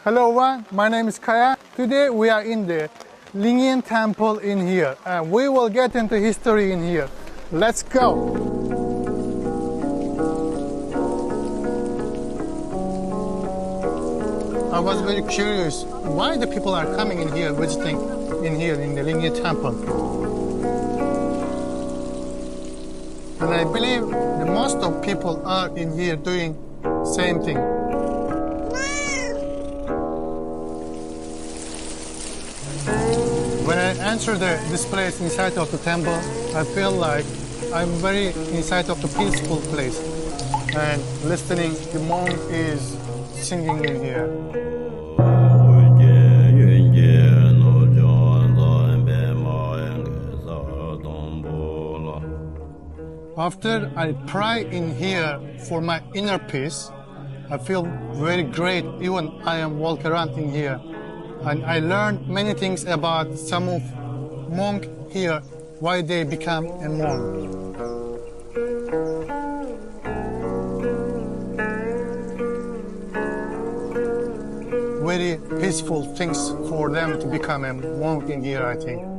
Hello everyone, my name is Kaya. Today we are in the Lingyin Temple in here and we will get into history in here. Let's go! I was very curious why the people are coming in here, visiting in here in the Lingyin Temple. And I believe the most of people are in here doing same thing. When I enter this place inside of the temple, I feel like I'm very inside of the peaceful place. And listening, the monk is singing in here. After I pray in here for my inner peace, I feel very great even I am walking around in here. And I learned many things about some of monks here, why they become a monk. Very peaceful things for them to become a monk in here, I think.